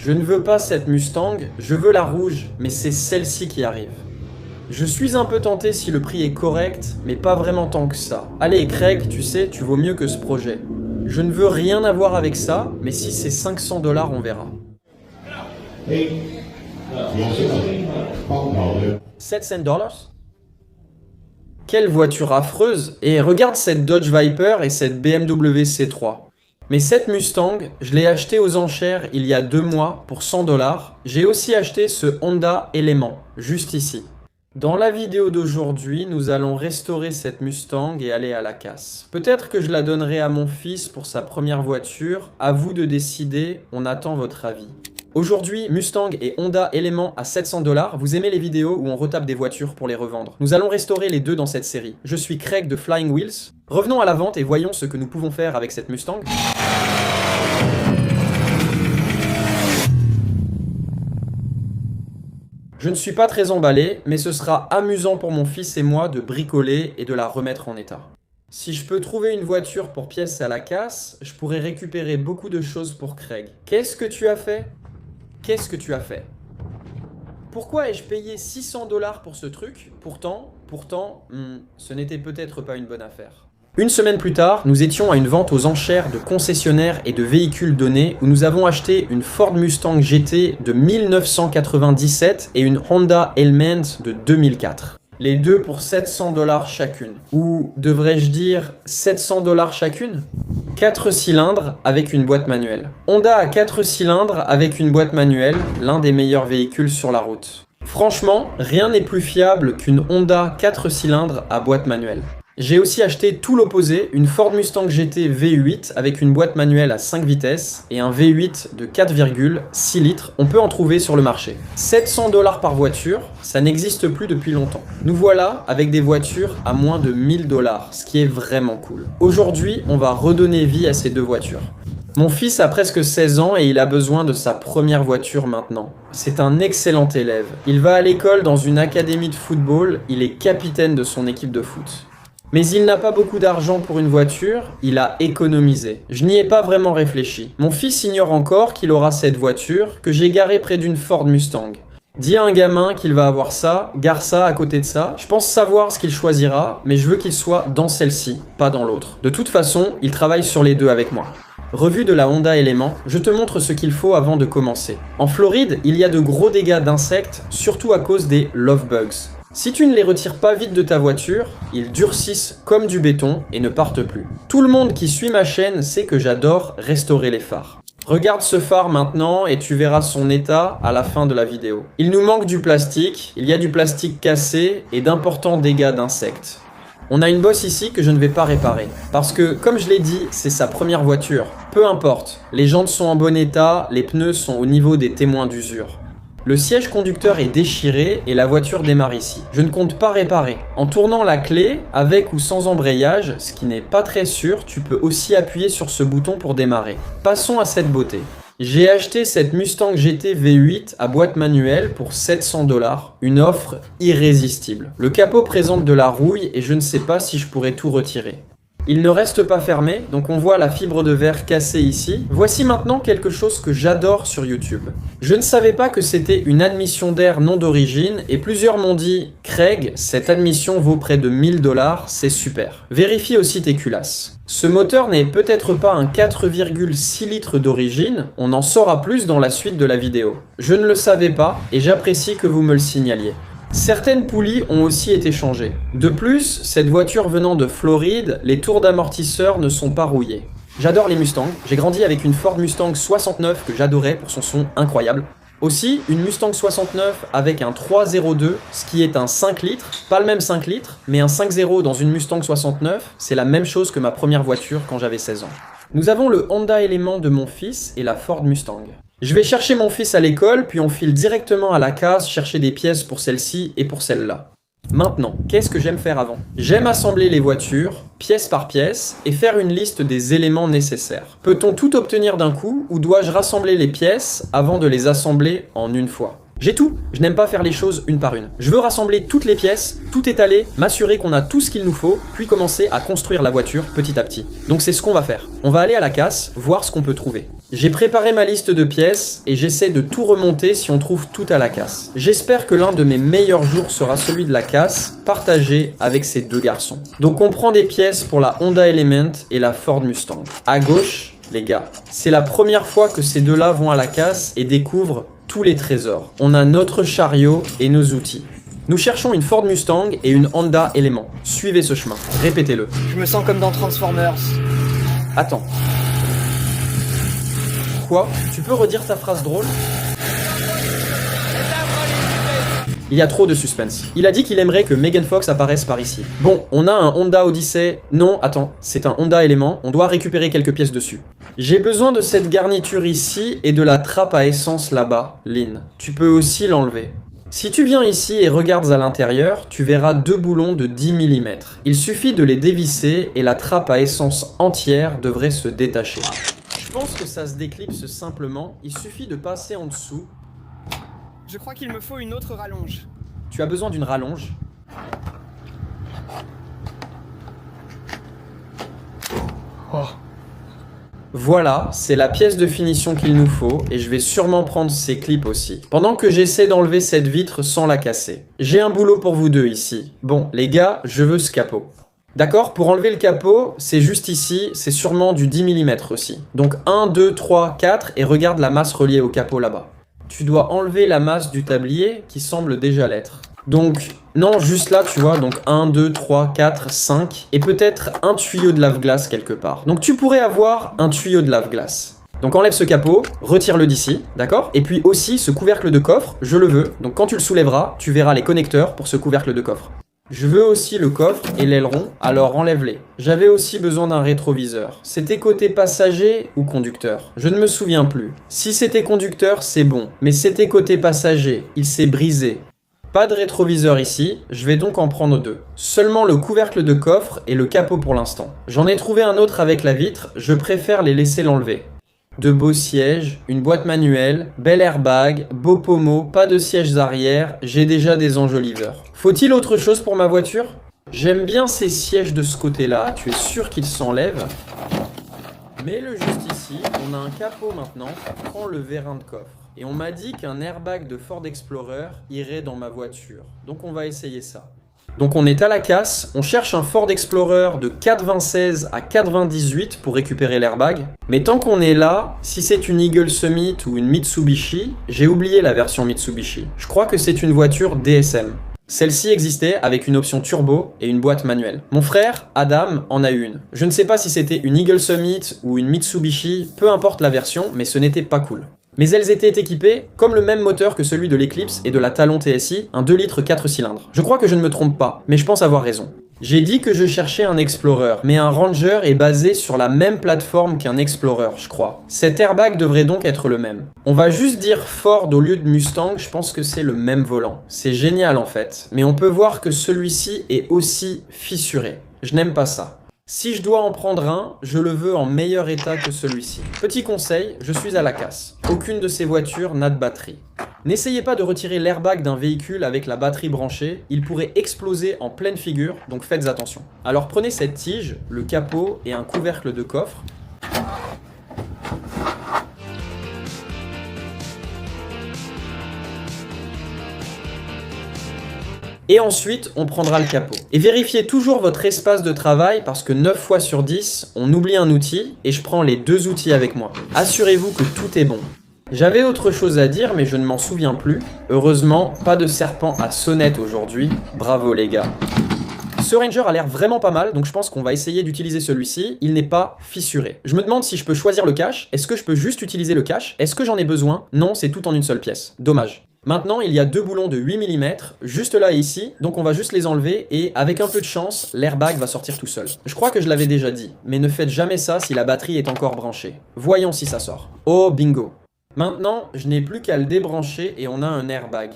Je ne veux pas cette Mustang, je veux la rouge, mais c'est celle-ci qui arrive. Je suis un peu tenté si le prix est correct, mais pas vraiment tant que ça. Allez Craig, tu sais, tu vaux mieux que ce projet. Je ne veux rien avoir avec ça, mais si c'est 500 $, on verra. 700 $? Quelle voiture affreuse! Et regarde cette Dodge Viper et cette BMW C3. Mais cette Mustang, je l'ai achetée aux enchères il y a 2 mois pour 100 $. J'ai aussi acheté ce Honda Element, juste ici. Dans la vidéo d'aujourd'hui, nous allons restaurer cette Mustang et aller à la casse. Peut-être que je la donnerai à mon fils pour sa première voiture, à vous de décider, on attend votre avis. Aujourd'hui, Mustang et Honda Element à 700 $. Vous aimez les vidéos où on retape des voitures pour les revendre? Nous allons restaurer les deux dans cette série. Je suis Craig de Flying Wheels. Revenons à la vente et voyons ce que nous pouvons faire avec cette Mustang. Je ne suis pas très emballé, mais ce sera amusant pour mon fils et moi de bricoler et de la remettre en état. Si je peux trouver une voiture pour pièces à la casse, je pourrais récupérer beaucoup de choses pour Craig. Qu'est-ce que tu as fait? Qu'est-ce que tu as fait? Pourquoi ai-je payé 600 $ pour ce truc? Pourtant, ce n'était peut-être pas une bonne affaire. Une semaine plus tard, nous étions à une vente aux enchères de concessionnaires et de véhicules donnés où nous avons acheté une Ford Mustang GT de 1997 et une Honda Element de 2004. Les deux pour 700 $ chacune. Ou devrais-je dire 700 $ chacune? 4 cylindres avec une boîte manuelle. Honda a 4 cylindres avec une boîte manuelle, l'un des meilleurs véhicules sur la route. Franchement, rien n'est plus fiable qu'une Honda 4 cylindres à boîte manuelle. J'ai aussi acheté tout l'opposé, une Ford Mustang GT V8 avec une boîte manuelle à 5 vitesses et un V8 de 4,6 litres. On peut en trouver sur le marché. 700 $ par voiture, ça n'existe plus depuis longtemps. Nous voilà avec des voitures à moins de 1000 $, ce qui est vraiment cool. Aujourd'hui, on va redonner vie à ces deux voitures. Mon fils a presque 16 ans et il a besoin de sa première voiture maintenant. C'est un excellent élève. Il va à l'école dans une académie de football, il est capitaine de son équipe de foot. Mais il n'a pas beaucoup d'argent pour une voiture, il a économisé. Je n'y ai pas vraiment réfléchi. Mon fils ignore encore qu'il aura cette voiture que j'ai garée près d'une Ford Mustang. Dis à un gamin qu'il va avoir ça, gare ça à côté de ça. Je pense savoir ce qu'il choisira, mais je veux qu'il soit dans celle-ci, pas dans l'autre. De toute façon, il travaille sur les deux avec moi. Revue de la Honda Element, je te montre ce qu'il faut avant de commencer. En Floride, il y a de gros dégâts d'insectes, surtout à cause des love bugs. Si tu ne les retires pas vite de ta voiture, ils durcissent comme du béton et ne partent plus. Tout le monde qui suit ma chaîne sait que j'adore restaurer les phares. Regarde ce phare maintenant et tu verras son état à la fin de la vidéo. Il nous manque du plastique, il y a du plastique cassé et d'importants dégâts d'insectes. On a une bosse ici que je ne vais pas réparer. Parce que, comme je l'ai dit, c'est sa première voiture. Peu importe, les jantes sont en bon état, les pneus sont au niveau des témoins d'usure. Le siège conducteur est déchiré et la voiture démarre ici. Je ne compte pas réparer. En tournant la clé, avec ou sans embrayage, ce qui n'est pas très sûr, tu peux aussi appuyer sur ce bouton pour démarrer. Passons à cette beauté. J'ai acheté cette Mustang GT V8 à boîte manuelle pour 700 $, une offre irrésistible. Le capot présente de la rouille et je ne sais pas si je pourrais tout retirer. Il ne reste pas fermé, donc on voit la fibre de verre cassée ici. Voici maintenant quelque chose que j'adore sur YouTube. Je ne savais pas que c'était une admission d'air non d'origine et plusieurs m'ont dit « Craig, cette admission vaut près de 1000 $, c'est super. » Vérifie aussi tes culasses. Ce moteur n'est peut-être pas un 4,6 litres d'origine, on en saura plus dans la suite de la vidéo. Je ne le savais pas et j'apprécie que vous me le signaliez. Certaines poulies ont aussi été changées. De plus, cette voiture venant de Floride, les tours d'amortisseur ne sont pas rouillés. J'adore les Mustangs, j'ai grandi avec une Ford Mustang 69 que j'adorais pour son son incroyable. Aussi, une Mustang 69 avec un 3.02, ce qui est un 5 litres, pas le même 5 litres, mais un 5.0 dans une Mustang 69, c'est la même chose que ma première voiture quand j'avais 16 ans. Nous avons le Honda Element de mon fils et la Ford Mustang. Je vais chercher mon fils à l'école, puis on file directement à la case chercher des pièces pour celle-ci et pour celle-là. Maintenant, qu'est-ce que j'aime faire avant? J'aime assembler les voitures, pièce par pièce, et faire une liste des éléments nécessaires. Peut-on tout obtenir d'un coup, ou dois-je rassembler les pièces avant de les assembler en une fois? J'ai tout, je n'aime pas faire les choses une par une. Je veux rassembler toutes les pièces, tout étaler, m'assurer qu'on a tout ce qu'il nous faut, puis commencer à construire la voiture petit à petit. Donc c'est ce qu'on va faire. On va aller à la casse, voir ce qu'on peut trouver. J'ai préparé ma liste de pièces et j'essaie de tout remonter si on trouve tout à la casse. J'espère que l'un de mes meilleurs jours sera celui de la casse, partagé avec ces deux garçons. Donc on prend des pièces pour la Honda Element et la Ford Mustang. À gauche, les gars, c'est la première fois que ces deux-là vont à la casse et découvrent tous les trésors. On a notre chariot et nos outils. Nous cherchons une Ford Mustang et une Honda Element. Suivez ce chemin, répétez-le. Je me sens comme dans Transformers. Attends. Quoi? Tu peux redire ta phrase drôle? Il y a trop de suspense. Il a dit qu'il aimerait que Megan Fox apparaisse par ici. Bon, on a un Honda Odyssey. Non, attends, c'est un Honda Element. On doit récupérer quelques pièces dessus. J'ai besoin de cette garniture ici et de la trappe à essence là-bas, Lynn. Tu peux aussi l'enlever. Si tu viens ici et regardes à l'intérieur, tu verras deux boulons de 10 mm. Il suffit de les dévisser et la trappe à essence entière devrait se détacher. Je pense que ça se déclipse simplement, il suffit de passer en dessous. Je crois qu'il me faut une autre rallonge. Tu as besoin d'une rallonge. Oh. Voilà, c'est la pièce de finition qu'il nous faut et je vais sûrement prendre ces clips aussi. Pendant que j'essaie d'enlever cette vitre sans la casser. J'ai un boulot pour vous deux ici. Bon, les gars, je veux ce capot. D'accord, pour enlever le capot, c'est juste ici, c'est sûrement du 10 mm aussi. Donc 1, 2, 3, 4 et regarde la masse reliée au capot là-bas. Tu dois enlever la masse du tablier qui semble déjà l'être. Donc, non, juste là, tu vois, donc 1, 2, 3, 4, 5 et peut-être un tuyau de lave-glace quelque part. Donc tu pourrais avoir un tuyau de lave-glace. Donc enlève ce capot, retire-le d'ici, d'accord? Et puis aussi, ce couvercle de coffre, je le veux. Donc quand tu le soulèveras, tu verras les connecteurs pour ce couvercle de coffre. Je veux aussi le coffre et l'aileron, alors enlève-les. J'avais aussi besoin d'un rétroviseur. C'était côté passager ou conducteur? Je ne me souviens plus. Si c'était conducteur, c'est bon. Mais c'était côté passager, il s'est brisé. Pas de rétroviseur ici, je vais donc en prendre deux. Seulement le couvercle de coffre et le capot pour l'instant. J'en ai trouvé un autre avec la vitre, je préfère les laisser l'enlever. De beaux sièges, une boîte manuelle, bel airbag, beau pommeau, pas de sièges arrière, j'ai déjà des enjoliveurs. Faut-il autre chose pour ma voiture? J'aime bien ces sièges de ce côté-là, tu es sûr qu'ils s'enlèvent? Mets-le juste ici, on a un capot maintenant, prends le vérin de coffre. Et on m'a dit qu'un airbag de Ford Explorer irait dans ma voiture, donc on va essayer ça. Donc on est à la casse, on cherche un Ford Explorer de 4,26 à 4,28 pour récupérer l'airbag. Mais tant qu'on est là, si c'est une Eagle Summit ou une Mitsubishi, j'ai oublié la version Mitsubishi. Je crois que c'est une voiture DSM. Celle-ci existait avec une option turbo et une boîte manuelle. Mon frère, Adam, en a une. Je ne sais pas si c'était une Eagle Summit ou une Mitsubishi, peu importe la version, mais ce n'était pas cool. Mais elles étaient équipées comme le même moteur que celui de l'Eclipse et de la Talon TSI, un 2 litres 4 cylindres. Je crois que je ne me trompe pas, mais je pense avoir raison. J'ai dit que je cherchais un Explorer, mais un Ranger est basé sur la même plateforme qu'un Explorer, je crois. Cet airbag devrait donc être le même. On va juste dire Ford au lieu de Mustang, je pense que c'est le même volant. C'est génial en fait, mais on peut voir que celui-ci est aussi fissuré. Je n'aime pas ça. Si je dois en prendre un, je le veux en meilleur état que celui-ci. Petit conseil, je suis à la casse. Aucune de ces voitures n'a de batterie. N'essayez pas de retirer l'airbag d'un véhicule avec la batterie branchée, il pourrait exploser en pleine figure, donc faites attention. Alors prenez cette tige, le capot et un couvercle de coffre. Et ensuite, on prendra le capot. Et vérifiez toujours votre espace de travail parce que 9 fois sur 10, on oublie un outil et je prends les deux outils avec moi. Assurez-vous que tout est bon. J'avais autre chose à dire mais je ne m'en souviens plus. Heureusement, pas de serpent à sonnette aujourd'hui. Bravo les gars. Ce Ranger a l'air vraiment pas mal, donc je pense qu'on va essayer d'utiliser celui-ci. Il n'est pas fissuré. Je me demande si je peux choisir le cache. Est-ce que je peux juste utiliser le cache? Est-ce que j'en ai besoin? Non, c'est tout en une seule pièce. Dommage. Maintenant, il y a deux boulons de 8 mm, juste là et ici, donc on va juste les enlever et avec un peu de chance, l'airbag va sortir tout seul. Je crois que je l'avais déjà dit, mais ne faites jamais ça si la batterie est encore branchée. Voyons si ça sort. Oh, bingo. Maintenant, je n'ai plus qu'à le débrancher et on a un airbag.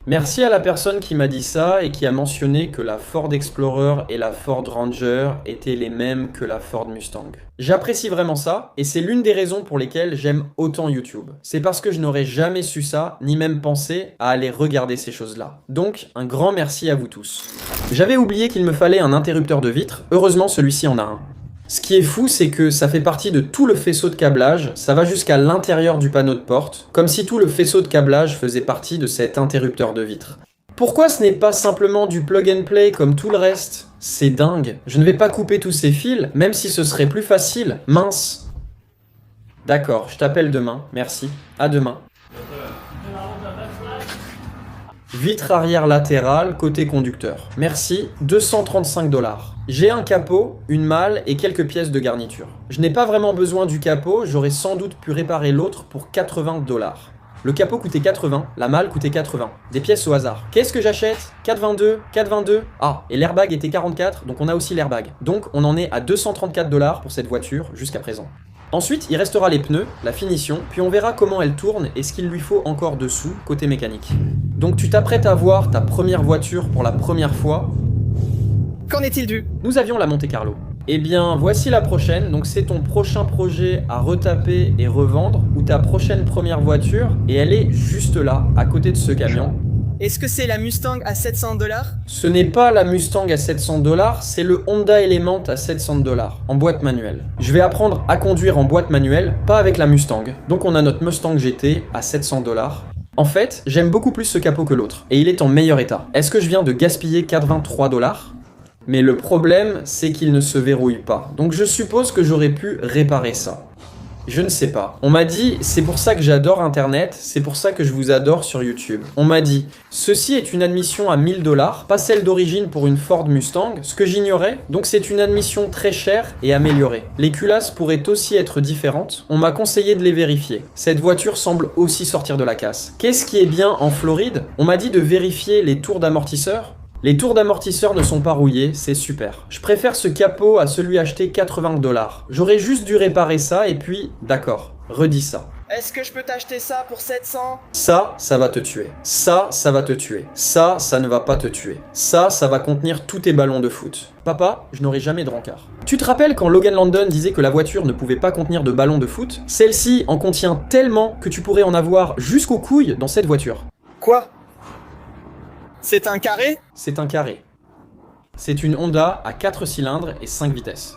Merci à la personne qui m'a dit ça et qui a mentionné que la Ford Explorer et la Ford Ranger étaient les mêmes que la Ford Mustang. J'apprécie vraiment ça et c'est l'une des raisons pour lesquelles j'aime autant YouTube. C'est parce que je n'aurais jamais su ça, ni même pensé à aller regarder ces choses-là. Donc, un grand merci à vous tous. J'avais oublié qu'il me fallait un interrupteur de vitre, heureusement celui-ci en a un. Ce qui est fou, c'est que ça fait partie de tout le faisceau de câblage, ça va jusqu'à l'intérieur du panneau de porte, comme si tout le faisceau de câblage faisait partie de cet interrupteur de vitre. Pourquoi ce n'est pas simplement du plug and play comme tout le reste? C'est dingue. Je ne vais pas couper tous ces fils, même si ce serait plus facile. Mince. D'accord, je t'appelle demain. Merci. À demain. Vitre arrière latérale, côté conducteur. Merci, 235 $. J'ai un capot, une malle et quelques pièces de garniture. Je n'ai pas vraiment besoin du capot, j'aurais sans doute pu réparer l'autre pour 80 $. Le capot coûtait 80, la malle coûtait 80. Des pièces au hasard. Qu'est-ce que j'achète? 4,22, 4,22. Ah, et l'airbag était 44, donc on a aussi l'airbag. Donc on en est à 234 $ pour cette voiture jusqu'à présent. Ensuite, il restera les pneus, la finition, puis on verra comment elle tourne et ce qu'il lui faut encore dessous, côté mécanique. Donc tu t'apprêtes à voir ta première voiture pour la première fois. Qu'en est-il du? Nous avions la Monte Carlo. Eh bien, voici la prochaine, donc c'est ton prochain projet à retaper et revendre, ou ta prochaine première voiture, et elle est juste là, à côté de ce camion. Est-ce que c'est la Mustang à 700 $? Ce n'est pas la Mustang à 700 $, c'est le Honda Element à 700 $, en boîte manuelle. Je vais apprendre à conduire en boîte manuelle, pas avec la Mustang. Donc on a notre Mustang GT à 700 $. En fait, j'aime beaucoup plus ce capot que l'autre, et il est en meilleur état. Est-ce que je viens de gaspiller 83 $? Mais le problème, c'est qu'il ne se verrouille pas. Donc je suppose que j'aurais pu réparer ça. Je ne sais pas. On m'a dit, c'est pour ça que j'adore Internet, c'est pour ça que je vous adore sur YouTube. On m'a dit, ceci est une admission à 1000 $, pas celle d'origine pour une Ford Mustang, ce que j'ignorais, donc c'est une admission très chère et améliorée. Les culasses pourraient aussi être différentes, on m'a conseillé de les vérifier. Cette voiture semble aussi sortir de la casse. Qu'est-ce qui est bien en Floride? On m'a dit de vérifier les tours d'amortisseur. Les tours d'amortisseur ne sont pas rouillés, c'est super. Je préfère ce capot à celui acheté 80 $. J'aurais juste dû réparer ça et puis, d'accord, redis ça. Est-ce que je peux t'acheter ça pour 700? Ça va te tuer. Ça va te tuer. Ça ne va pas te tuer. Ça va contenir tous tes ballons de foot. Papa, je n'aurai jamais de rencard. Tu te rappelles quand Logan Landon disait que la voiture ne pouvait pas contenir de ballons de foot? Celle-ci en contient tellement que tu pourrais en avoir jusqu'aux couilles dans cette voiture. Quoi? C'est un carré? C'est un carré. C'est une Honda à 4 cylindres et 5 vitesses.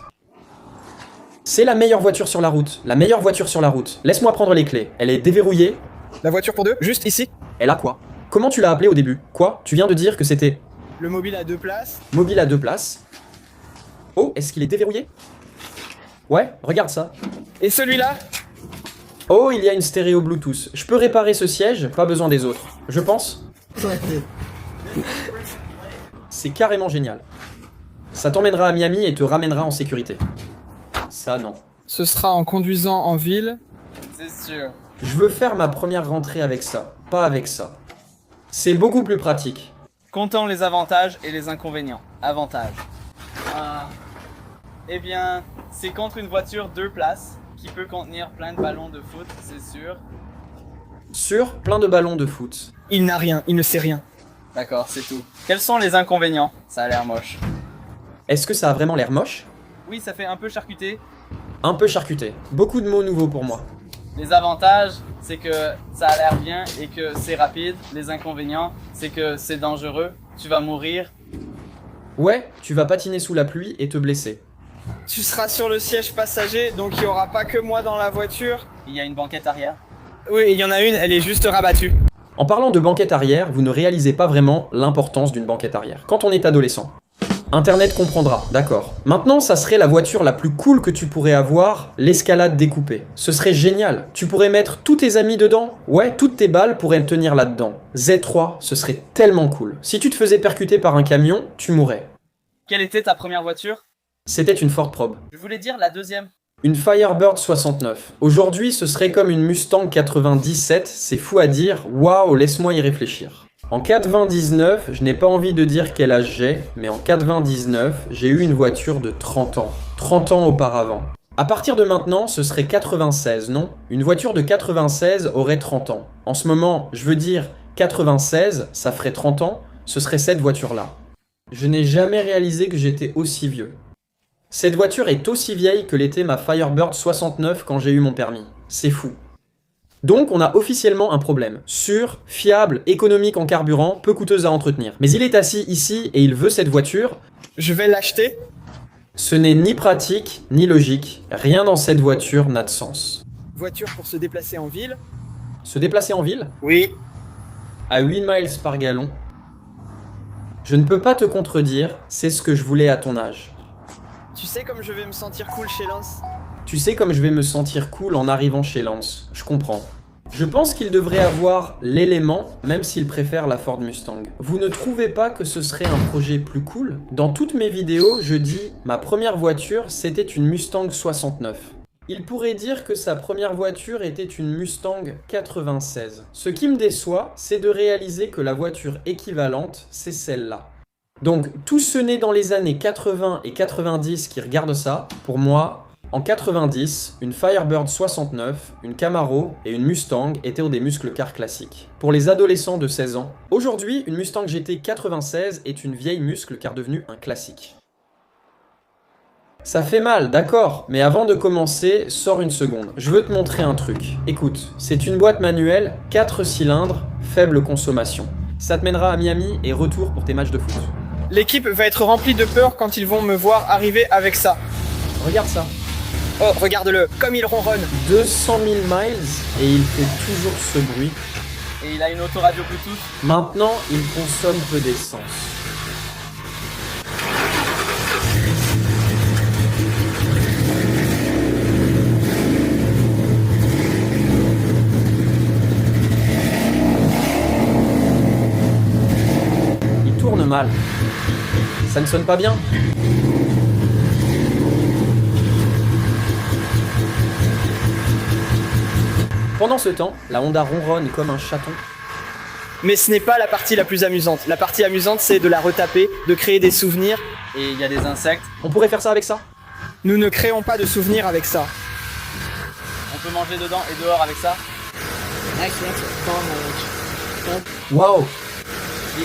C'est la meilleure voiture sur la route. La meilleure voiture sur la route. Laisse-moi prendre les clés. Elle est déverrouillée. La voiture pour deux? Juste ici? Elle a quoi? Comment tu l'as appelée au début? Quoi? Tu viens de dire que c'était... Le mobile à 2 places? Mobile à 2 places. Oh, est-ce qu'il est déverrouillé? Ouais, regarde ça. Et celui-là? Oh, il y a une stéréo Bluetooth. Je peux réparer ce siège, pas besoin des autres. Je pense. C'est carrément génial. Ça t'emmènera à Miami et te ramènera en sécurité. Ça, non. Ce sera en conduisant en ville? C'est sûr. Je veux faire ma première rentrée avec ça, pas avec ça. C'est beaucoup plus pratique. Comptons les avantages et les inconvénients. Avantages. Eh bien, c'est contre une voiture 2 places qui peut contenir plein de ballons de foot, c'est sûr. Sur plein de ballons de foot. Il n'a rien, il ne sait rien. D'accord, c'est tout. Quels sont les inconvénients? Ça a l'air moche. Est-ce que ça a vraiment l'air moche? Oui, ça fait un peu charcuté. Un peu charcuté. Beaucoup de mots nouveaux pour moi. Les avantages, c'est que ça a l'air bien et que c'est rapide. Les inconvénients, c'est que c'est dangereux, tu vas mourir. Ouais, tu vas patiner sous la pluie et te blesser. Tu seras sur le siège passager, donc il n'y aura pas que moi dans la voiture. Il y a une banquette arrière. Oui, il y en a une, elle est juste rabattue. En parlant de banquette arrière, vous ne réalisez pas vraiment l'importance d'une banquette arrière. Quand on est adolescent. Internet comprendra, d'accord. Maintenant, ça serait la voiture la plus cool que tu pourrais avoir, l'escalade découpée. Ce serait génial. Tu pourrais mettre tous tes amis dedans. Ouais, toutes tes balles pourraient tenir là-dedans. Z3, ce serait tellement cool. Si tu te faisais percuter par un camion, tu mourrais. Quelle était ta première voiture? C'était une Ford Probe. Je voulais dire la deuxième. Une Firebird 69. Aujourd'hui, ce serait comme une Mustang 97, c'est fou à dire, waouh, laisse-moi y réfléchir. En 99, je n'ai pas envie de dire quel âge j'ai, mais en 99, j'ai eu une voiture de 30 ans. 30 ans auparavant. À partir de maintenant, ce serait 96, non? Une voiture de 96 aurait 30 ans. En ce moment, je veux dire 96, ça ferait 30 ans, ce serait cette voiture-là. Je n'ai jamais réalisé que j'étais aussi vieux. Cette voiture est aussi vieille que l'était ma Firebird 69 quand j'ai eu mon permis. C'est fou. Donc on a officiellement un problème. Sûr, fiable, économique en carburant, peu coûteuse à entretenir. Mais il est assis ici et il veut cette voiture. Je vais l'acheter. Ce n'est ni pratique, ni logique. Rien dans cette voiture n'a de sens. Voiture pour se déplacer en ville? Se déplacer en ville? Oui. À 8 miles par gallon? Je ne peux pas te contredire, c'est ce que je voulais à ton âge. Tu sais comme je vais me sentir cool chez Lance? Tu sais comme je vais me sentir cool en arrivant chez Lance, je comprends. Je pense qu'il devrait avoir l'élément, même s'il préfère la Ford Mustang. Vous ne trouvez pas que ce serait un projet plus cool? Dans toutes mes vidéos, je dis « Ma première voiture, c'était une Mustang 69 ». Il pourrait dire que sa première voiture était une Mustang 96. Ce qui me déçoit, c'est de réaliser que la voiture équivalente, c'est celle-là. Donc, tous ceux nés dans les années 80 et 90 qui regardent ça, pour moi, en 90, une Firebird 69, une Camaro et une Mustang étaient des muscles cars classiques. Pour les adolescents de 16 ans, aujourd'hui, une Mustang GT 96 est une vieille muscle car devenue un classique. Ça fait mal, d'accord, mais avant de commencer, sors une seconde. Je veux te montrer un truc. Écoute, c'est une boîte manuelle, 4 cylindres, faible consommation. Ça te mènera à Miami et retour pour tes matchs de foot. L'équipe va être remplie de peur quand ils vont me voir arriver avec ça. Regarde ça. Oh, regarde-le, comme il ronronne. 200 000 miles et il fait toujours ce bruit. Et il a une autoradio Bluetooth. Maintenant, il consomme peu d'essence. Il tourne mal. Ça ne sonne pas bien. Pendant ce temps, la Honda ronronne comme un chaton. Mais ce n'est pas la partie la plus amusante. La partie amusante, c'est de la retaper, de créer des souvenirs. Et il y a des insectes. On pourrait faire ça avec ça? Nous ne créons pas de souvenirs avec ça. On peut manger dedans et dehors avec ça. Waouh! Tu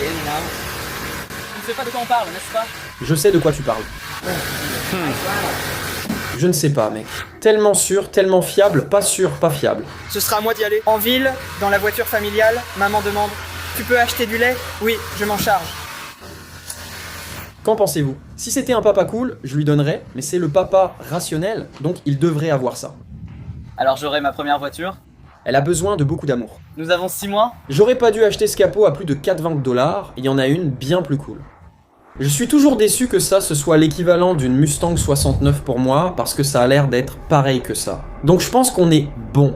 ne sais pas de quoi on parle, n'est-ce pas? Je sais de quoi tu parles. Je ne sais pas, mec. Tellement sûr, tellement fiable, pas sûr, pas fiable. Ce sera à moi d'y aller. En ville, dans la voiture familiale, maman demande « Tu peux acheter du lait ?» Oui, je m'en charge. Qu'en pensez-vous? Si c'était un papa cool, je lui donnerais, mais c'est le papa rationnel, donc il devrait avoir ça. Alors j'aurai ma première voiture. Elle a besoin de beaucoup d'amour. Nous avons 6 mois. J'aurais pas dû acheter ce capot à plus de 4,20 $, il y en a une bien plus cool. Je suis toujours déçu que ça, ce soit l'équivalent d'une Mustang 69 pour moi, parce que ça a l'air d'être pareil que ça. Donc je pense qu'on est bon.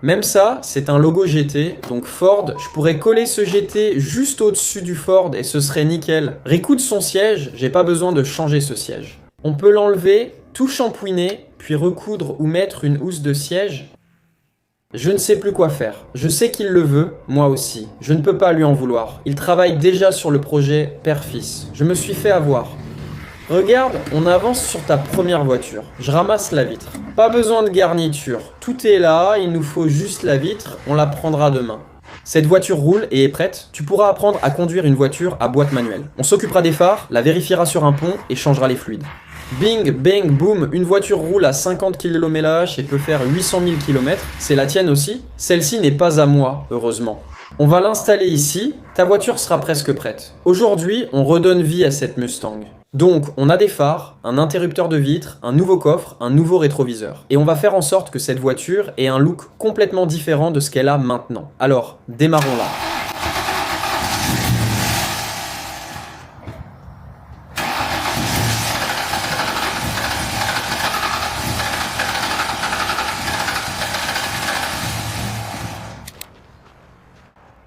Même ça, c'est un logo GT, donc Ford, je pourrais coller ce GT juste au-dessus du Ford et ce serait nickel. Récoute son siège, j'ai pas besoin de changer ce siège. On peut l'enlever, tout shampouiner, puis recoudre ou mettre une housse de siège. Je ne sais plus quoi faire. Je sais qu'il le veut, moi aussi. Je ne peux pas lui en vouloir. Il travaille déjà sur le projet père-fils. Je me suis fait avoir. Regarde, on avance sur ta première voiture. Je ramasse la vitre. Pas besoin de garniture. Tout est là, il nous faut juste la vitre, on la prendra demain. Cette voiture roule et est prête. Tu pourras apprendre à conduire une voiture à boîte manuelle. On s'occupera des phares, la vérifiera sur un pont et changera les fluides. Bing, bang, boum, une voiture roule à 50 km/h et peut faire 800 000 km. C'est la tienne aussi? Celle-ci n'est pas à moi, heureusement. On va l'installer ici, ta voiture sera presque prête. Aujourd'hui, on redonne vie à cette Mustang. Donc, on a des phares, un interrupteur de vitre, un nouveau coffre, un nouveau rétroviseur. Et on va faire en sorte que cette voiture ait un look complètement différent de ce qu'elle a maintenant. Alors, démarrons-la.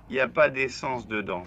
Il n'y a pas d'essence dedans.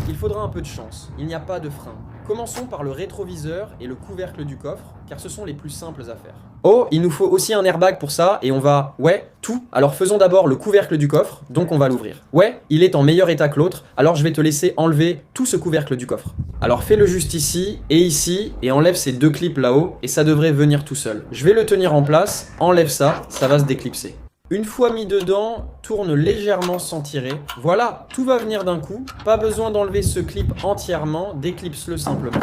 Il faudra un peu de chance, il n'y a pas de frein. Commençons par le rétroviseur et le couvercle du coffre, car ce sont les plus simples à faire. Oh, il nous faut aussi un airbag pour ça, et on va... Ouais, tout. Alors faisons d'abord le couvercle du coffre, donc on va l'ouvrir. Ouais, il est en meilleur état que l'autre, alors je vais te laisser enlever tout ce couvercle du coffre. Alors fais-le juste ici, et enlève ces deux clips là-haut, et ça devrait venir tout seul. Je vais le tenir en place, enlève ça, ça va se déclipser. Une fois mis dedans, tourne légèrement sans tirer. Voilà, tout va venir d'un coup. Pas besoin d'enlever ce clip entièrement, déclipse-le simplement.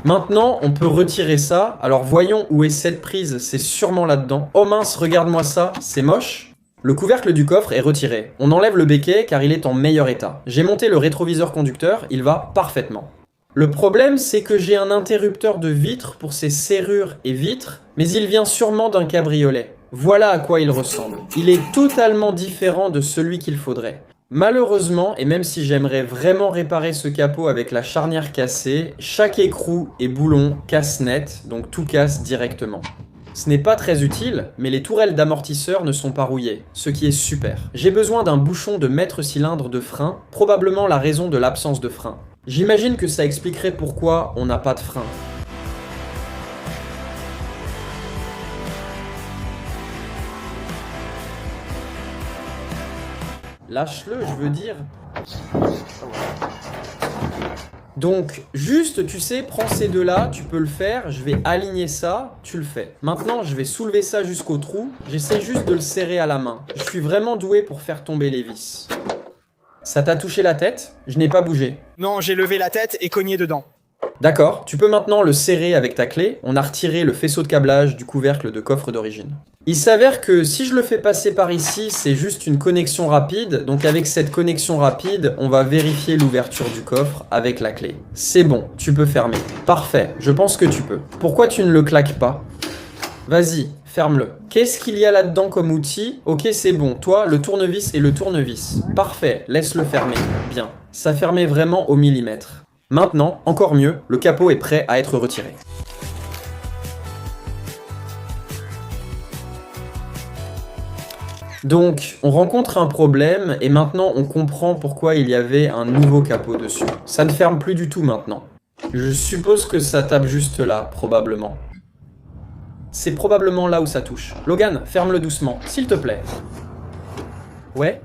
Maintenant, on peut retirer ça. Alors voyons où est cette prise, c'est sûrement là-dedans. Oh mince, regarde-moi ça, c'est moche. Le couvercle du coffre est retiré. On enlève le béquet car il est en meilleur état. J'ai monté le rétroviseur conducteur, il va parfaitement. Le problème, c'est que j'ai un interrupteur de vitre pour ces serrures et vitres, mais il vient sûrement d'un cabriolet. Voilà à quoi il ressemble. Il est totalement différent de celui qu'il faudrait. Malheureusement, et même si j'aimerais vraiment réparer ce capot avec la charnière cassée, chaque écrou et boulon casse net, donc tout casse directement. Ce n'est pas très utile, mais les tourelles d'amortisseur ne sont pas rouillées, ce qui est super. J'ai besoin d'un bouchon de maître-cylindre de frein, probablement la raison de l'absence de frein. J'imagine que ça expliquerait pourquoi on n'a pas de frein. Lâche-le, je veux dire. Donc, juste, tu sais, prends ces deux-là, tu peux le faire, je vais aligner ça, tu le fais. Maintenant, je vais soulever ça jusqu'au trou, j'essaie juste de le serrer à la main. Je suis vraiment doué pour faire tomber les vis. Ça t'a touché la tête? Je n'ai pas bougé. Non, j'ai levé la tête et cogné dedans. D'accord, tu peux maintenant le serrer avec ta clé. On a retiré le faisceau de câblage du couvercle de coffre d'origine. Il s'avère que si je le fais passer par ici, c'est juste une connexion rapide. Donc avec cette connexion rapide, on va vérifier l'ouverture du coffre avec la clé. C'est bon, tu peux fermer. Parfait, je pense que tu peux. Pourquoi tu ne le claques pas? Vas-y, ferme-le. Qu'est-ce qu'il y a là-dedans comme outil? Ok, c'est bon. Toi, le tournevis et le tournevis. Parfait, laisse-le fermer. Bien. Ça fermait vraiment au millimètre. Maintenant, encore mieux, le capot est prêt à être retiré. Donc, on rencontre un problème et maintenant on comprend pourquoi il y avait un nouveau capot dessus. Ça ne ferme plus du tout maintenant. Je suppose que ça tape juste là, probablement. C'est probablement là où ça touche. Logan, ferme-le doucement, s'il te plaît. Ouais.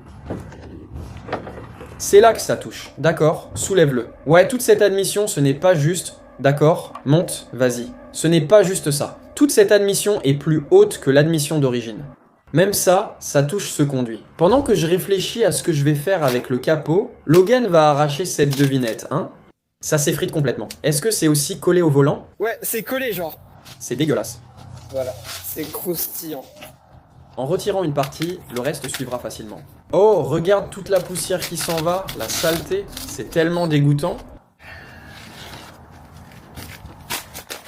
C'est là que ça touche. D'accord, soulève-le. Ouais, toute cette admission, ce n'est pas juste... D'accord, monte, vas-y. Ce n'est pas juste ça. Toute cette admission est plus haute que l'admission d'origine. Même ça, ça touche ce conduit. Pendant que je réfléchis à ce que je vais faire avec le capot, Logan va arracher cette devinette, hein. Ça s'effrite complètement. Est-ce que c'est aussi collé au volant? Ouais, c'est collé, genre. C'est dégueulasse. Voilà, c'est croustillant. En retirant une partie, le reste suivra facilement. Oh, regarde toute la poussière qui s'en va, la saleté, c'est tellement dégoûtant.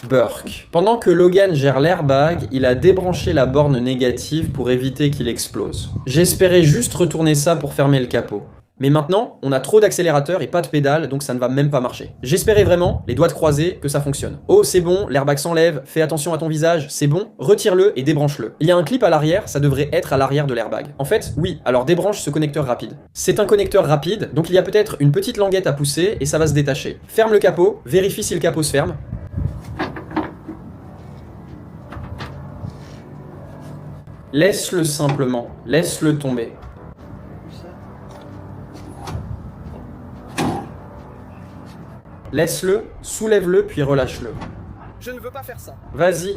Burke. Pendant que Logan gère l'airbag, il a débranché la borne négative pour éviter qu'il explose. J'espérais juste retourner ça pour fermer le capot. Mais maintenant, on a trop d'accélérateur et pas de pédale, donc ça ne va même pas marcher. J'espérais vraiment, les doigts croisés, que ça fonctionne. Oh, c'est bon, l'airbag s'enlève, fais attention à ton visage, c'est bon, retire-le et débranche-le. Il y a un clip à l'arrière, ça devrait être à l'arrière de l'airbag. En fait, oui, alors débranche ce connecteur rapide. C'est un connecteur rapide, donc il y a peut-être une petite languette à pousser et ça va se détacher. Ferme le capot, vérifie si le capot se ferme. Laisse-le simplement, laisse-le tomber. Laisse-le, soulève-le, puis relâche-le. Je ne veux pas faire ça. Vas-y.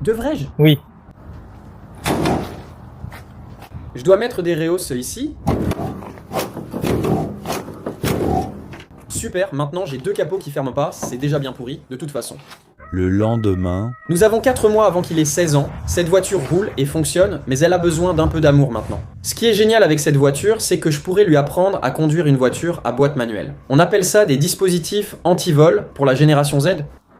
Devrais-je? Oui. Je dois mettre des rehausses ici. Super, maintenant j'ai deux capots qui ferment pas, c'est déjà bien pourri, de toute façon. Le lendemain... Nous avons 4 mois avant qu'il ait 16 ans, cette voiture roule et fonctionne, mais elle a besoin d'un peu d'amour maintenant. Ce qui est génial avec cette voiture, c'est que je pourrais lui apprendre à conduire une voiture à boîte manuelle. On appelle ça des dispositifs anti-vol pour la génération Z.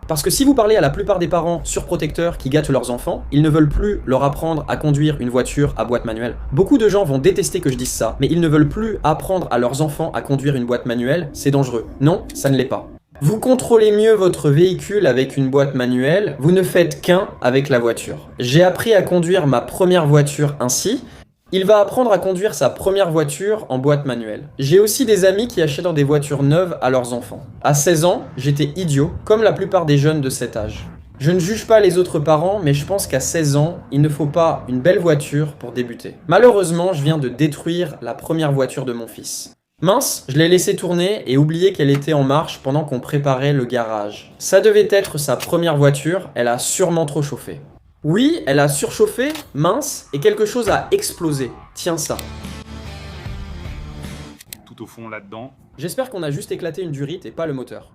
Parce que si vous parlez à la plupart des parents surprotecteurs qui gâtent leurs enfants, ils ne veulent plus leur apprendre à conduire une voiture à boîte manuelle. Beaucoup de gens vont détester que je dise ça, mais ils ne veulent plus apprendre à leurs enfants à conduire une boîte manuelle, c'est dangereux. Non, ça ne l'est pas. Vous contrôlez mieux votre véhicule avec une boîte manuelle, vous ne faites qu'un avec la voiture. J'ai appris à conduire ma première voiture ainsi. Il va apprendre à conduire sa première voiture en boîte manuelle. J'ai aussi des amis qui achètent des voitures neuves à leurs enfants. À 16 ans, j'étais idiot, comme la plupart des jeunes de cet âge. Je ne juge pas les autres parents, mais je pense qu'à 16 ans, il ne faut pas une belle voiture pour débuter. Malheureusement, je viens de détruire la première voiture de mon fils. Mince, je l'ai laissé tourner et oublié qu'elle était en marche pendant qu'on préparait le garage. Ça devait être sa première voiture, elle a sûrement trop chauffé. Oui, elle a surchauffé, mince, et quelque chose a explosé. Tiens ça. Tout au fond là-dedans. J'espère qu'on a juste éclaté une durite et pas le moteur.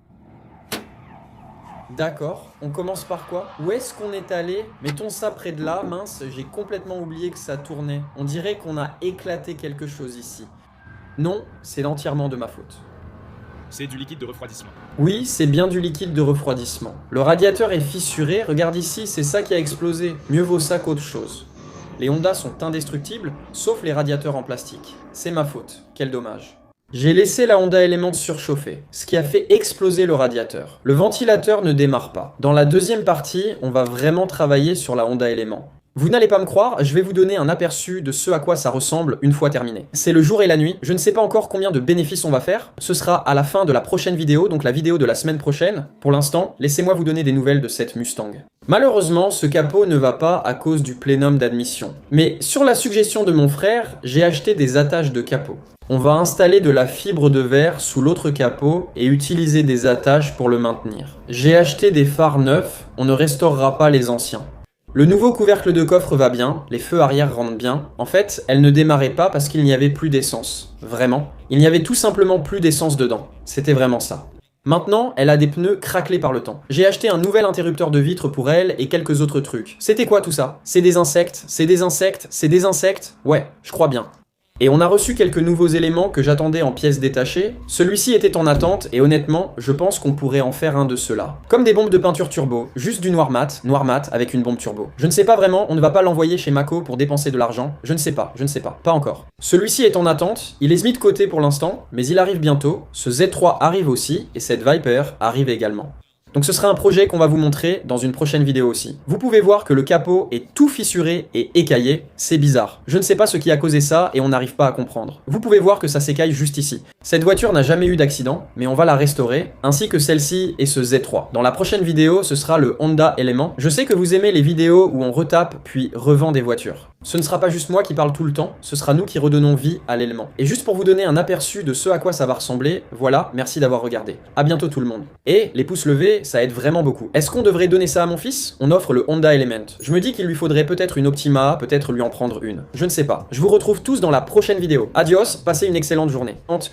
D'accord, on commence par quoi? Où est-ce qu'on est allé? Mettons ça près de là, mince, j'ai complètement oublié que ça tournait. On dirait qu'on a éclaté quelque chose ici. Non, c'est entièrement de ma faute. C'est du liquide de refroidissement. Oui, c'est bien du liquide de refroidissement. Le radiateur est fissuré, regarde ici, c'est ça qui a explosé. Mieux vaut ça qu'autre chose. Les Honda sont indestructibles, sauf les radiateurs en plastique. C'est ma faute, quel dommage. J'ai laissé la Honda Element surchauffer, ce qui a fait exploser le radiateur. Le ventilateur ne démarre pas. Dans la deuxième partie, on va vraiment travailler sur la Honda Element. Vous n'allez pas me croire, je vais vous donner un aperçu de ce à quoi ça ressemble une fois terminé. C'est le jour et la nuit, je ne sais pas encore combien de bénéfices on va faire, ce sera à la fin de la prochaine vidéo, donc la vidéo de la semaine prochaine. Pour l'instant, laissez-moi vous donner des nouvelles de cette Mustang. Malheureusement, ce capot ne va pas à cause du plénum d'admission. Mais sur la suggestion de mon frère, j'ai acheté des attaches de capot. On va installer de la fibre de verre sous l'autre capot et utiliser des attaches pour le maintenir. J'ai acheté des phares neufs, on ne restaurera pas les anciens. Le nouveau couvercle de coffre va bien, les feux arrière rentrent bien. En fait, elle ne démarrait pas parce qu'il n'y avait plus d'essence. Vraiment. Il n'y avait tout simplement plus d'essence dedans. C'était vraiment ça. Maintenant, elle a des pneus craquelés par le temps. J'ai acheté un nouvel interrupteur de vitre pour elle et quelques autres trucs. C'était quoi tout ça? C'est des insectes? C'est des insectes? C'est des insectes? Ouais, je crois bien. Et on a reçu quelques nouveaux éléments que j'attendais en pièces détachées. Celui-ci était en attente et honnêtement, je pense qu'on pourrait en faire un de ceux-là. Comme des bombes de peinture turbo, juste du noir mat avec une bombe turbo. Je ne sais pas vraiment, on ne va pas l'envoyer chez Mako pour dépenser de l'argent. Je ne sais pas, pas encore. Celui-ci est en attente, il est mis de côté pour l'instant, mais il arrive bientôt. Ce Z3 arrive aussi et cette Viper arrive également. Donc ce sera un projet qu'on va vous montrer dans une prochaine vidéo aussi. Vous pouvez voir que le capot est tout fissuré et écaillé, c'est bizarre. Je ne sais pas ce qui a causé ça et on n'arrive pas à comprendre. Vous pouvez voir que ça s'écaille juste ici. Cette voiture n'a jamais eu d'accident, mais on va la restaurer, ainsi que celle-ci et ce Z3. Dans la prochaine vidéo, ce sera le Honda Element. Je sais que vous aimez les vidéos où on retape puis revend des voitures. Ce ne sera pas juste moi qui parle tout le temps, ce sera nous qui redonnons vie à l'élément. Et juste pour vous donner un aperçu de ce à quoi ça va ressembler, voilà, merci d'avoir regardé. À bientôt tout le monde. Et les pouces levés, ça aide vraiment beaucoup. Est-ce qu'on devrait donner ça à mon fils? On offre le Honda Element. Je me dis qu'il lui faudrait peut-être une Optima, peut-être lui en prendre une. Je ne sais pas. Je vous retrouve tous dans la prochaine vidéo. Adios, passez une excellente journée. Honte.